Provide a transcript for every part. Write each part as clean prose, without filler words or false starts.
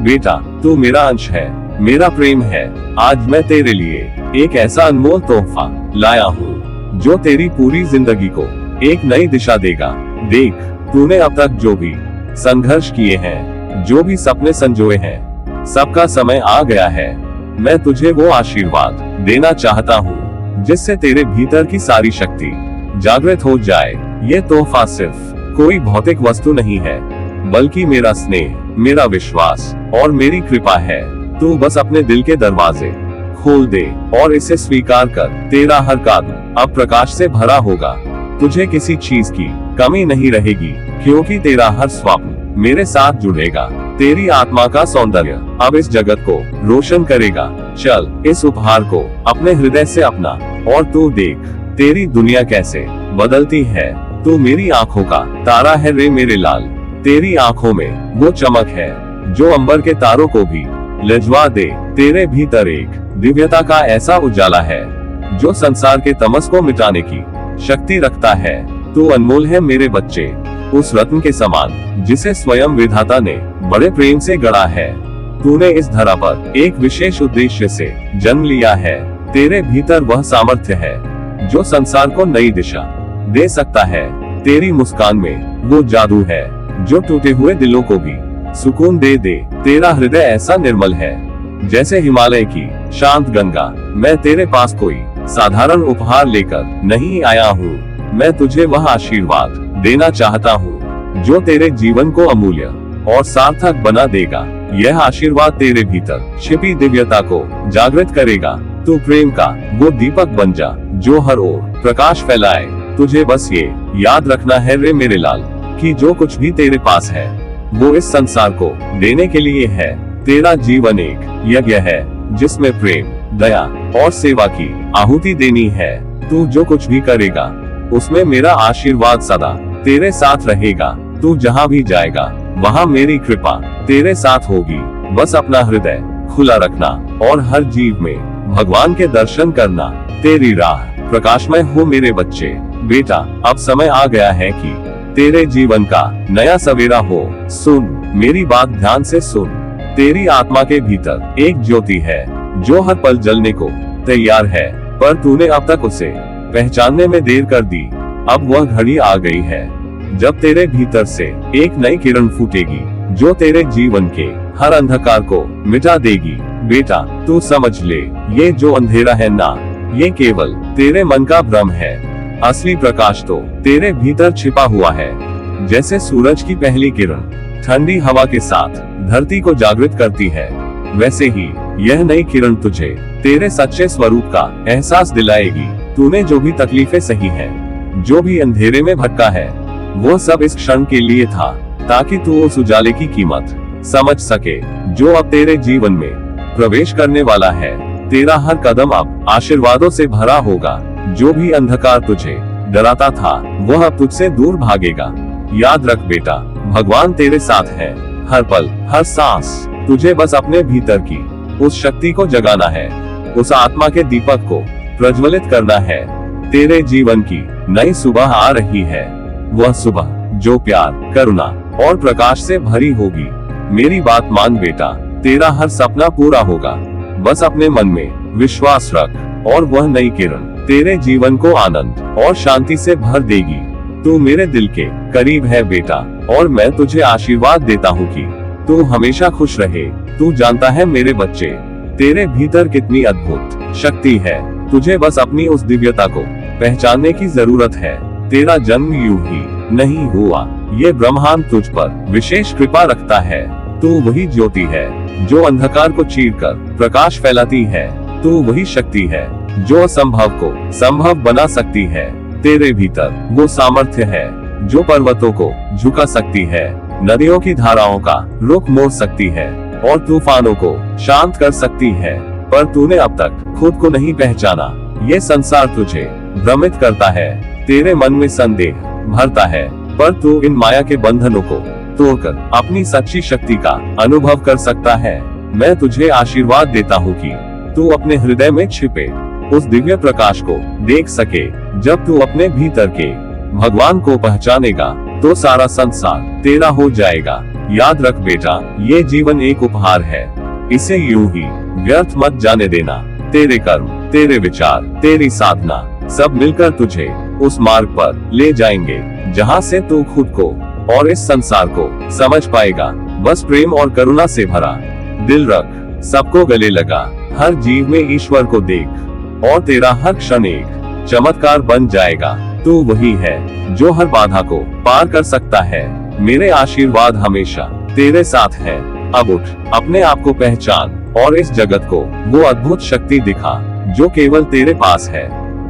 बेटा, तू मेरा अंश है, मेरा प्रेम है। आज मैं तेरे लिए एक ऐसा अनमोल तोहफा लाया हूँ जो तेरी पूरी जिंदगी को एक नई दिशा देगा। देख, तूने अब तक जो भी संघर्ष किए हैं, जो भी सपने संजोए हैं, सबका समय आ गया है। मैं तुझे वो आशीर्वाद देना चाहता हूँ जिससे तेरे भीतर की सारी शक्ति जागृत हो जाए। ये तोहफा सिर्फ कोई भौतिक वस्तु नहीं है, बल्कि मेरा स्नेह, मेरा विश्वास और मेरी कृपा है। तू बस अपने दिल के दरवाजे खोल दे और इसे स्वीकार कर। तेरा हर कदम अब प्रकाश से भरा होगा। तुझे किसी चीज की कमी नहीं रहेगी, क्योंकि तेरा हर स्वप्न मेरे साथ जुड़ेगा। तेरी आत्मा का सौंदर्य अब इस जगत को रोशन करेगा। चल, इस उपहार को अपने हृदय से अपना और तू देख तेरी दुनिया कैसे बदलती है। तू मेरी आंखों का तारा है रे मेरे लाल। तेरी आंखों में वो चमक है जो अंबर के तारों को भी लजवा दे। तेरे भीतर एक दिव्यता का ऐसा उजाला है जो संसार के तमस को मिटाने की शक्ति रखता है। तू अनमोल है मेरे बच्चे, उस रत्न के समान जिसे स्वयं विधाता ने बड़े प्रेम से गढ़ा है। तूने इस धरा पर एक विशेष उद्देश्य से जन्म लिया है। तेरे भीतर वह सामर्थ्य है जो संसार को नई दिशा दे सकता है। तेरी मुस्कान में वो जादू है जो टूटे हुए दिलों को भी सुकून दे दे। तेरा हृदय ऐसा निर्मल है जैसे हिमालय की शांत गंगा। मैं तेरे पास कोई साधारण उपहार लेकर नहीं आया हूँ। मैं तुझे वह आशीर्वाद देना चाहता हूँ जो तेरे जीवन को अमूल्य और सार्थक बना देगा। यह आशीर्वाद तेरे भीतर छिपी दिव्यता को जागृत करेगा। तू प्रेम का वो दीपक बन जा जो हर ओर प्रकाश फैलाए। तुझे बस ये याद रखना है रे मेरे लाल कि जो कुछ भी तेरे पास है वो इस संसार को देने के लिए है। तेरा जीवन एक यज्ञ है जिसमें प्रेम, दया और सेवा की आहुति देनी है। तू जो कुछ भी करेगा उसमें मेरा आशीर्वाद सदा तेरे साथ रहेगा। तू जहाँ भी जाएगा वहाँ मेरी कृपा तेरे साथ होगी। बस अपना हृदय खुला रखना और हर जीव में भगवान के दर्शन करना। तेरी राह प्रकाशमय हो मेरे बच्चे। बेटा, अब समय आ गया है कि तेरे जीवन का नया सवेरा हो। सुन, मेरी बात ध्यान से सुन। तेरी आत्मा के भीतर एक ज्योति है जो हर पल जलने को तैयार है, पर तूने अब तक उसे पहचानने में देर कर दी। अब वह घड़ी आ गई है जब तेरे भीतर से एक नई किरण फूटेगी जो तेरे जीवन के हर अंधकार को मिटा देगी। बेटा, तू समझ ले, ये जो अंधेरा है ना, ये केवल तेरे मन का भ्रम है। असली प्रकाश तो तेरे भीतर छिपा हुआ है। जैसे सूरज की पहली किरण ठंडी हवा के साथ धरती को जागृत करती है, वैसे ही यह नई किरण तुझे तेरे सच्चे स्वरूप का एहसास दिलाएगी। तूने जो भी तकलीफें सही हैं, जो भी अंधेरे में भटका है, वो सब इस क्षण के लिए था ताकि तू उस उजाले की कीमत समझ सके जो अब तेरे जीवन में प्रवेश करने वाला है। तेरा हर कदम अब आशीर्वादों से भरा होगा। जो भी अंधकार तुझे डराता था वह अब तुझसे दूर भागेगा। याद रख बेटा, भगवान तेरे साथ है हर पल, हर सांस। तुझे बस अपने भीतर की उस शक्ति को जगाना है, उस आत्मा के दीपक को प्रज्वलित करना है। तेरे जीवन की नई सुबह आ रही है, वह सुबह जो प्यार, करुणा और प्रकाश से भरी होगी। मेरी बात मान बेटा, तेरा हर सपना पूरा होगा। बस अपने मन में विश्वास रख और वह नई किरण तेरे जीवन को आनंद और शांति से भर देगी। तू मेरे दिल के करीब है बेटा, और मैं तुझे आशीर्वाद देता हूँ कि तू हमेशा खुश रहे। तू जानता है मेरे बच्चे, तेरे भीतर कितनी अद्भुत शक्ति है। तुझे बस अपनी उस दिव्यता को पहचानने की जरूरत है। तेरा जन्म यूं ही नहीं हुआ, ये ब्रह्मांड तुझ पर विशेष कृपा रखता है। तू वही ज्योति है जो अंधकार को चीरकर प्रकाश फैलाती है। तू वही शक्ति है जो असंभव को संभव बना सकती है। तेरे भीतर वो सामर्थ्य है जो पर्वतों को झुका सकती है, नदियों की धाराओं का रुख मोड़ सकती है और तूफानों को शांत कर सकती है। पर तूने अब तक खुद को नहीं पहचाना। ये संसार तुझे भ्रमित करता है, तेरे मन में संदेह भरता है, पर तू इन माया के बंधनों को तोड़कर अपनी सच्ची शक्ति का अनुभव कर सकता है। मैं तुझे आशीर्वाद देता हूँ कि तू अपने हृदय में छिपे उस दिव्य प्रकाश को देख सके। जब तू अपने भीतर के भगवान को पहचानेगा तो सारा संसार तेरा हो जाएगा। याद रख बेटा, ये जीवन एक उपहार है, इसे यूं ही व्यर्थ मत जाने देना। तेरे कर्म, तेरे विचार, तेरी साधना सब मिलकर तुझे उस मार्ग पर ले जाएंगे जहाँ से तू खुद को और इस संसार को समझ पाएगा। बस प्रेम और करुणा से भरा दिल रख, सबको गले लगा, हर जीव में ईश्वर को देख, और तेरा हर क्षण एक चमत्कार बन जाएगा। तू वही है जो हर बाधा को पार कर सकता है। मेरे आशीर्वाद हमेशा तेरे साथ है। अब उठ, अपने आप को पहचान और इस जगत को वो अद्भुत शक्ति दिखा जो केवल तेरे पास है।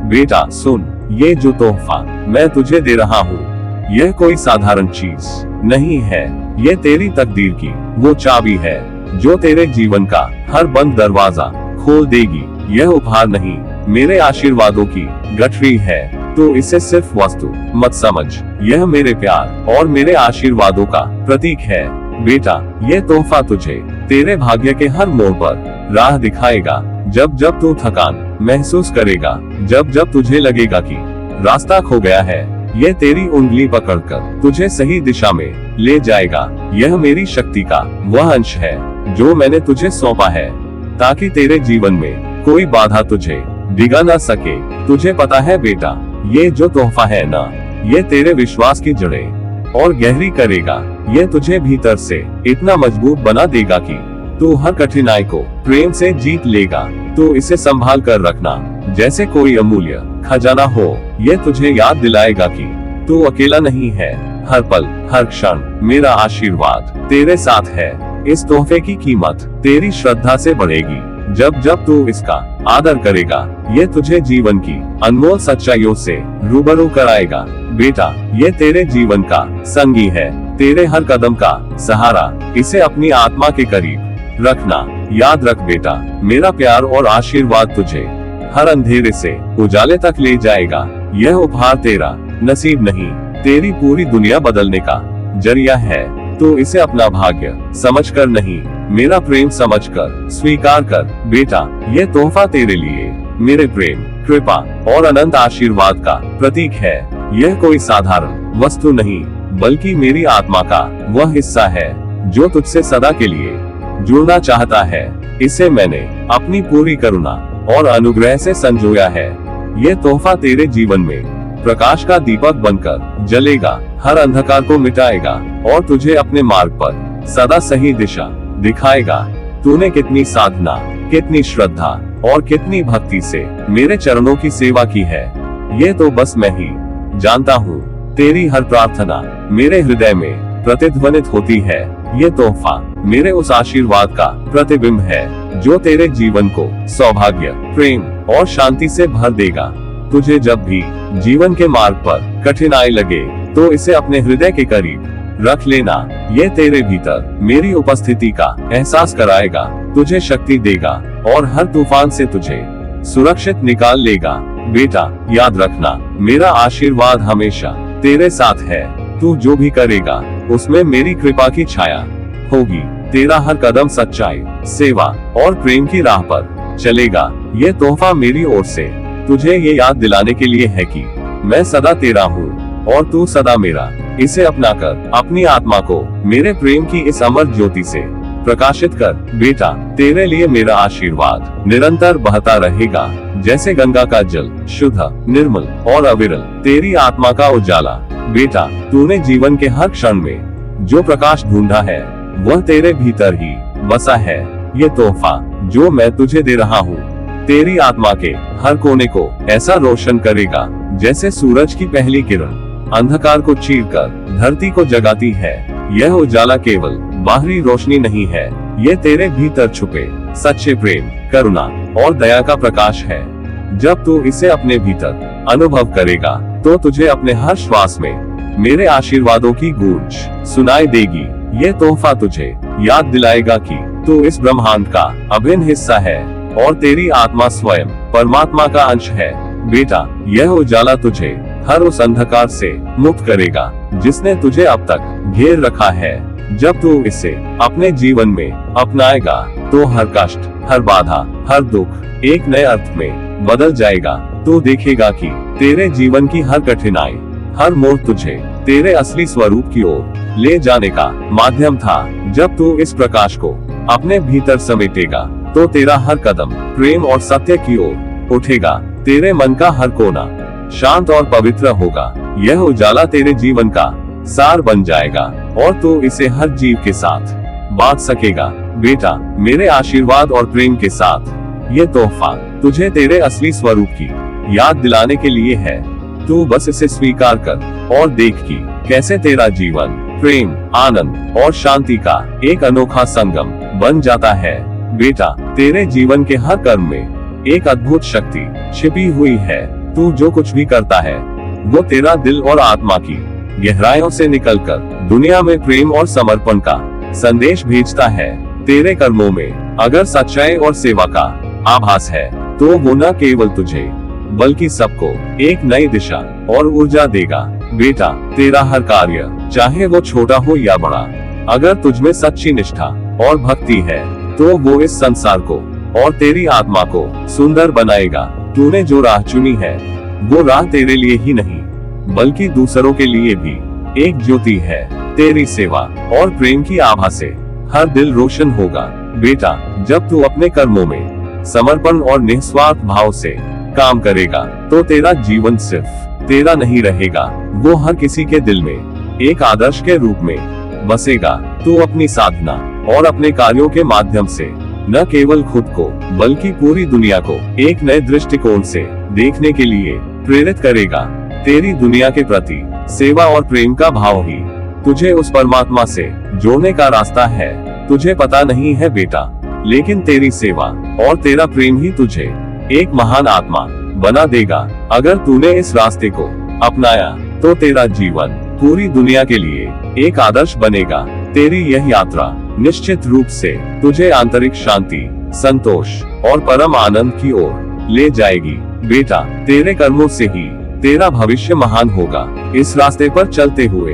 बेटा सुन, ये जो तोहफा मैं तुझे दे रहा हूँ, यह कोई साधारण चीज नहीं है। ये तेरी तकदीर की वो चाबी है जो तेरे जीवन का हर बंद दरवाजा खोल देगी। यह उपहार नहीं, मेरे आशीर्वादों की गठरी है। तो इसे सिर्फ वस्तु मत समझ, यह मेरे प्यार और मेरे आशीर्वादों का प्रतीक है। बेटा, ये तोहफा तुझे तेरे भाग्य के हर मोड़ पर राह दिखाएगा। जब जब तू थकान महसूस करेगा, जब जब तुझे लगेगा कि रास्ता खो गया है, ये तेरी उंगली पकड़कर तुझे सही दिशा में ले जाएगा। यह मेरी शक्ति का वह अंश है जो मैंने तुझे सौंपा है, ताकि तेरे जीवन में कोई बाधा तुझे डिगा ना सके। तुझे पता है बेटा, ये जो तोहफा है ना, ये तेरे विश्वास की जड़ें और गहरी करेगा। ये तुझे भीतर से इतना मजबूत बना देगा कि तू हर कठिनाई को प्रेम से जीत लेगा। तू इसे संभाल कर रखना जैसे कोई अमूल्य खजाना हो। ये तुझे याद दिलाएगा कि तू अकेला नहीं है। हर पल, हर क्षण मेरा आशीर्वाद तेरे साथ है। इस तोहफे की कीमत तेरी श्रद्धा से बढ़ेगी। जब जब तू इसका आदर करेगा, ये तुझे जीवन की अनमोल सच्चाइयों से रूबरू कराएगा। बेटा, ये तेरे जीवन का संगी है, तेरे हर कदम का सहारा। इसे अपनी आत्मा के करीब रखना। याद रख बेटा, मेरा प्यार और आशीर्वाद तुझे हर अंधेरे से उजाले तक ले जाएगा। यह उपहार तेरा नसीब नहीं, तेरी पूरी दुनिया बदलने का जरिया है। तो इसे अपना भाग्य समझकर नहीं, मेरा प्रेम समझकर स्वीकार कर। बेटा, ये तोहफा तेरे लिए मेरे प्रेम, कृपा और अनंत आशीर्वाद का प्रतीक है। यह कोई साधारण वस्तु नहीं, बल्कि मेरी आत्मा का वह हिस्सा है जो तुझसे सदा के लिए जुड़ना चाहता है। इसे मैंने अपनी पूरी करुणा और अनुग्रह से संजोया है। ये तोहफा तेरे जीवन में प्रकाश का दीपक बनकर जलेगा, हर अंधकार को मिटाएगा और तुझे अपने मार्ग पर सदा सही दिशा दिखाएगा। तूने कितनी साधना, कितनी श्रद्धा और कितनी भक्ति से मेरे चरणों की सेवा की है, ये तो बस मैं ही जानता हूँ। तेरी हर प्रार्थना मेरे हृदय में प्रतिध्वनित होती है। ये तोहफा मेरे उस आशीर्वाद का प्रतिबिंब है जो तेरे जीवन को सौभाग्य, प्रेम और शांति से भर देगा। तुझे जब भी जीवन के मार्ग पर कठिनाई लगे, तो इसे अपने हृदय के करीब रख लेना। ये तेरे भीतर मेरी उपस्थिति का एहसास कराएगा, तुझे शक्ति देगा और हर तूफान से तुझे सुरक्षित निकाल लेगा। बेटा, याद रखना, मेरा आशीर्वाद हमेशा तेरे साथ है। तू जो भी करेगा, उसमें मेरी कृपा की छाया होगी। तेरा हर कदम सच्चाई, सेवा और प्रेम की राह पर चलेगा। ये तोहफा मेरी ओर से तुझे ये याद दिलाने के लिए है कि मैं सदा तेरा हूँ और तू सदा मेरा। इसे अपनाकर अपनी आत्मा को मेरे प्रेम की इस अमर ज्योति से प्रकाशित कर। बेटा, तेरे लिए मेरा आशीर्वाद निरंतर बहता रहेगा, जैसे गंगा का जल, शुद्ध, निर्मल और अविरल। तेरी आत्मा का उजाला। बेटा, तूने जीवन के हर क्षण में जो प्रकाश ढूंढा है, वह तेरे भीतर ही बसा है। ये तोहफा जो मैं तुझे दे रहा हूँ, तेरी आत्मा के हर कोने को ऐसा रोशन करेगा जैसे सूरज की पहली किरण अंधकार को चीरकर धरती को जगाती है। यह उजाला केवल बाहरी रोशनी नहीं है, ये तेरे भीतर छुपे सच्चे प्रेम, करुणा और दया का प्रकाश है। जब तू इसे अपने भीतर अनुभव करेगा, तो तुझे अपने हर श्वास में मेरे आशीर्वादों की गूंज सुनाई देगी। ये तोहफा तुझे याद दिलाएगा कि तू इस ब्रह्मांड का अभिन्न हिस्सा है और तेरी आत्मा स्वयं परमात्मा का अंश है। बेटा, यह उजाला तुझे हर उस अंधकार से मुक्त करेगा जिसने तुझे अब तक घेर रखा है। जब तू इसे अपने जीवन में अपनाएगा, तो हर कष्ट, हर बाधा, हर दुख एक नए अर्थ में बदल जाएगा। तू देखेगा कि तेरे जीवन की हर कठिनाई, हर मोड़ तुझे तेरे असली स्वरूप की ओर ले जाने का माध्यम था। जब तू इस प्रकाश को अपने भीतर समेटेगा तो तेरा हर कदम प्रेम और सत्य की ओर उठेगा। तेरे मन का हर कोना शांत और पवित्र होगा। यह उजाला तेरे जीवन का सार बन जाएगा और तू इसे हर जीव के साथ बांट सकेगा। बेटा, मेरे आशीर्वाद और प्रेम के साथ ये तोहफा तुझे तेरे असली स्वरूप की याद दिलाने के लिए है। तू बस इसे स्वीकार कर और देख कि कैसे तेरा जीवन प्रेम, आनंद और शांति का एक अनोखा संगम बन जाता है। बेटा, तेरे जीवन के हर कर्म में एक अद्भुत शक्ति छिपी हुई है। तू जो कुछ भी करता है वो तेरा दिल और आत्मा की गहराइयों से निकलकर दुनिया में प्रेम और समर्पण का संदेश भेजता है। तेरे कर्मों में अगर सच्चाई और सेवा का आभास है तो वो न केवल तुझे बल्कि सबको एक नई दिशा और ऊर्जा देगा। बेटा, तेरा हर कार्य चाहे वो छोटा हो या बड़ा, अगर तुझमें सच्ची निष्ठा और भक्ति है तो वो इस संसार को और तेरी आत्मा को सुंदर बनाएगा। तूने जो राह चुनी है वो राह तेरे लिए ही नहीं बल्कि दूसरों के लिए भी एक ज्योति है। तेरी सेवा और प्रेम की आभा से हर दिल रोशन होगा। बेटा, जब तू अपने कर्मों में समर्पण और निस्वार्थ भाव से काम करेगा तो तेरा जीवन सिर्फ तेरा नहीं रहेगा, वो हर किसी के दिल में एक आदर्श के रूप में बसेगा। तू अपनी साधना और अपने कार्यों के माध्यम से न केवल खुद को बल्कि पूरी दुनिया को एक नए दृष्टिकोण से देखने के लिए प्रेरित करेगा। तेरी दुनिया के प्रति सेवा और प्रेम का भाव ही तुझे उस परमात्मा से जोड़ने का रास्ता है। तुझे पता नहीं है बेटा, लेकिन तेरी सेवा और तेरा प्रेम ही तुझे एक महान आत्मा बना देगा। अगर तूने इस रास्ते को अपनाया तो तेरा जीवन पूरी दुनिया के लिए एक आदर्श बनेगा। तेरी यह यात्रा निश्चित रूप से तुझे आंतरिक शांति, संतोष और परम आनंद की ओर ले जाएगी। बेटा, तेरे कर्मों से ही तेरा भविष्य महान होगा। इस रास्ते पर चलते हुए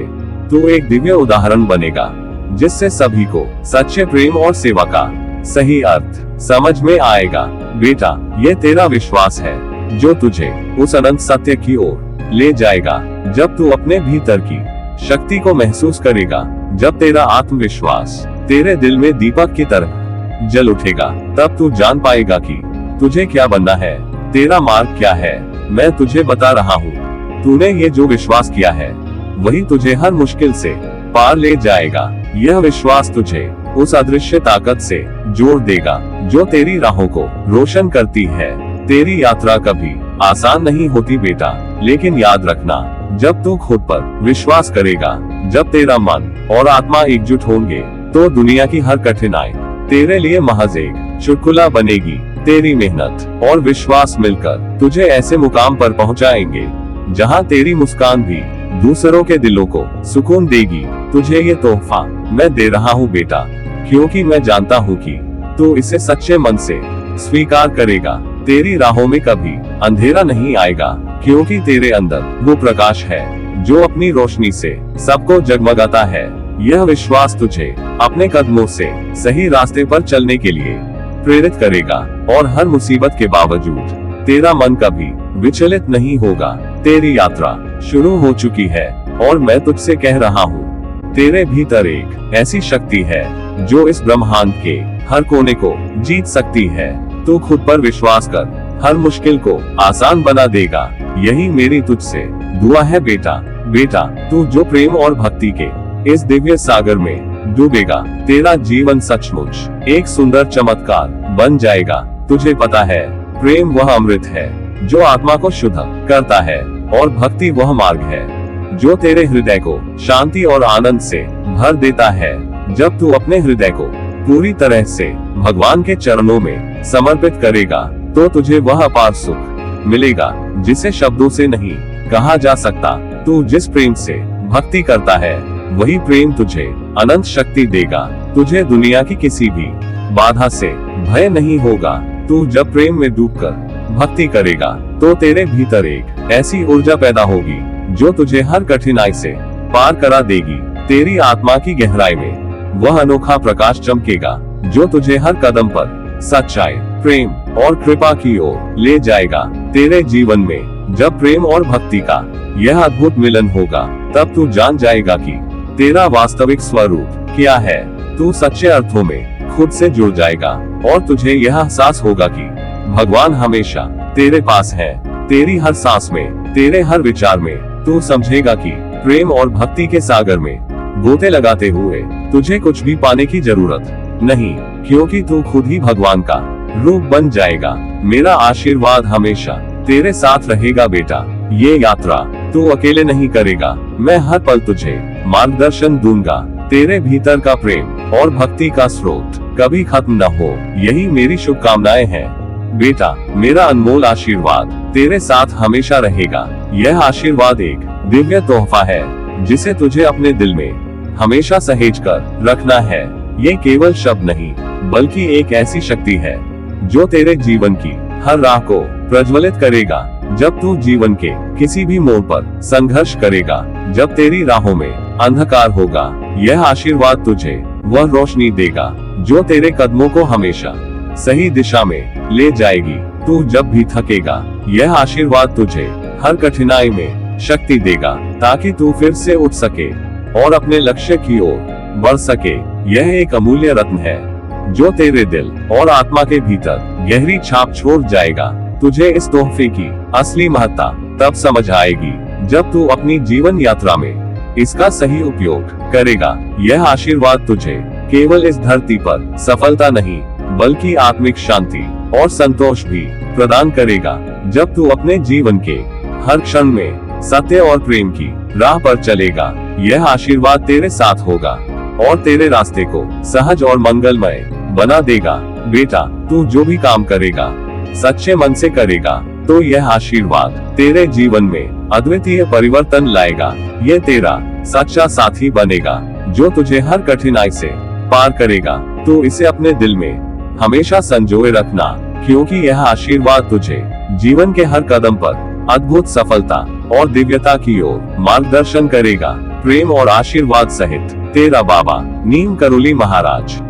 तू एक दिव्य उदाहरण बनेगा जिससे सभी को सच्चे प्रेम और सेवा का सही अर्थ समझ में आएगा। बेटा, ये तेरा विश्वास है जो तुझे उस अनंत सत्य की ओर ले जाएगा। जब तू अपने भीतर की शक्ति को महसूस करेगा, जब तेरा आत्मविश्वास तेरे दिल में दीपक की तरह जल उठेगा, तब तू जान पाएगा कि तुझे क्या बनना है, तेरा मार्ग क्या है। मैं तुझे बता रहा हूँ, तूने ये जो विश्वास किया है वही तुझे हर मुश्किल से पार ले जाएगा। यह विश्वास तुझे उस अदृश्य ताकत से जोड़ देगा जो तेरी राहों को रोशन करती है। तेरी यात्रा कभी आसान नहीं होती बेटा, लेकिन याद रखना, जब तू खुद पर विश्वास करेगा, जब तेरा मन और आत्मा एकजुट होंगे, तो दुनिया की हर कठिनाई तेरे लिए महज एक चुटकुला बनेगी। तेरी मेहनत और विश्वास मिलकर तुझे ऐसे मुकाम पर पहुंचाएंगे जहां तेरी मुस्कान भी दूसरों के दिलों को सुकून देगी। तुझे ये तोहफा मैं दे रहा हूँ बेटा, क्योंकि मैं जानता हूँ कि तू इसे सच्चे मन से स्वीकार करेगा। तेरी राहों में कभी अंधेरा नहीं आएगा, क्योंकि तेरे अंदर वो प्रकाश है जो अपनी रोशनी से सबको जगमगाता है। यह विश्वास तुझे अपने कदमों से सही रास्ते पर चलने के लिए प्रेरित करेगा और हर मुसीबत के बावजूद तेरा मन कभी विचलित नहीं होगा। तेरी यात्रा शुरू हो चुकी है और मैं तुझसे कह रहा हूँ, तेरे भीतर एक ऐसी शक्ति है जो इस ब्रह्मांड के हर कोने को जीत सकती है। तू खुद पर विश्वास कर, हर मुश्किल को आसान बना देगा। यही मेरी तुझसे दुआ है बेटा। बेटा, तू जो प्रेम और भक्ति के इस दिव्य सागर में डूबेगा, तेरा जीवन सचमुच एक सुंदर चमत्कार बन जाएगा। तुझे पता है, प्रेम वह अमृत है जो आत्मा को शुद्ध करता है और भक्ति वह मार्ग है जो तेरे हृदय को शांति और आनंद से भर देता है। जब तू अपने हृदय को पूरी तरह से भगवान के चरणों में समर्पित करेगा, तो तुझे वह अपार सुख मिलेगा जिसे शब्दों से नहीं कहा जा सकता। तू जिस प्रेम से भक्ति करता है, वही प्रेम तुझे अनंत शक्ति देगा। तुझे दुनिया की किसी भी बाधा से भय नहीं होगा। तू जब प्रेम में डूबकर भक्ति करेगा, तो तेरे भीतर एक ऐसी ऊर्जा पैदा होगी जो तुझे हर कठिनाई से पार करा देगी। तेरी आत्मा की गहराई में वह अनोखा प्रकाश चमकेगा जो तुझे हर कदम पर सच्चाई, प्रेम और कृपा की ओर ले जाएगा। तेरे जीवन में जब प्रेम और भक्ति का यह अद्भुत मिलन होगा, तब तू जान जाएगा कि तेरा वास्तविक स्वरूप क्या है। तू सच्चे अर्थों में खुद से जुड़ जाएगा और तुझे यह एहसास होगा कि भगवान हमेशा तेरे पास है, तेरी हर सांस में, तेरे हर विचार में। तू समझेगा कि प्रेम और भक्ति के सागर में गोते लगाते हुए तुझे कुछ भी पाने की जरूरत नहीं, क्योंकि तू खुद ही भगवान का रूप बन जाएगा। मेरा आशीर्वाद हमेशा तेरे साथ रहेगा बेटा। ये यात्रा तू अकेले नहीं करेगा, मैं हर पल तुझे मार्गदर्शन दूंगा। तेरे भीतर का प्रेम और भक्ति का स्रोत कभी खत्म न हो, यही मेरी शुभकामनाएं हैं बेटा। मेरा अनमोल आशीर्वाद तेरे साथ हमेशा रहेगा। यह आशीर्वाद एक दिव्य तोहफा है जिसे तुझे अपने दिल में हमेशा सहेज कर रखना है। ये केवल शब्द नहीं, बल्कि एक ऐसी शक्ति है जो तेरे जीवन की हर राह को प्रज्वलित करेगा। जब तू जीवन के किसी भी मोड़ पर संघर्ष करेगा, जब तेरी राहों में अंधकार होगा, यह आशीर्वाद तुझे वह रोशनी देगा जो तेरे कदमों को हमेशा सही दिशा में ले जाएगी। तू जब भी थकेगा, यह आशीर्वाद तुझे हर कठिनाई में शक्ति देगा, ताकि तू फिर से उठ सके और अपने लक्ष्य की ओर बढ़ सके। यह एक अमूल्य रत्न है जो तेरे दिल और आत्मा के भीतर गहरी छाप छोड़ जाएगा। तुझे इस तोहफे की असली महत्ता तब समझ आएगी जब तू अपनी जीवन यात्रा में इसका सही उपयोग करेगा। यह आशीर्वाद तुझे केवल इस धरती पर सफलता नहीं, बल्कि आत्मिक शांति और संतोष भी प्रदान करेगा। जब तू अपने जीवन के हर क्षण में सत्य और प्रेम की राह पर चलेगा, यह आशीर्वाद तेरे साथ होगा और तेरे रास्ते को सहज और मंगलमय बना देगा। बेटा, तू जो भी काम करेगा, सच्चे मन से करेगा, तो यह आशीर्वाद तेरे जीवन में अद्वितीय परिवर्तन लाएगा। यह तेरा सच्चा साथी बनेगा जो तुझे हर कठिनाई से पार करेगा। तू इसे अपने दिल में हमेशा संजोए रखना, क्योंकि यह आशीर्वाद तुझे जीवन के हर कदम पर अद्भुत सफलता और दिव्यता की ओर मार्गदर्शन करेगा। प्रेम और आशीर्वाद सहित तेरा बाबा नीम करोली महाराज।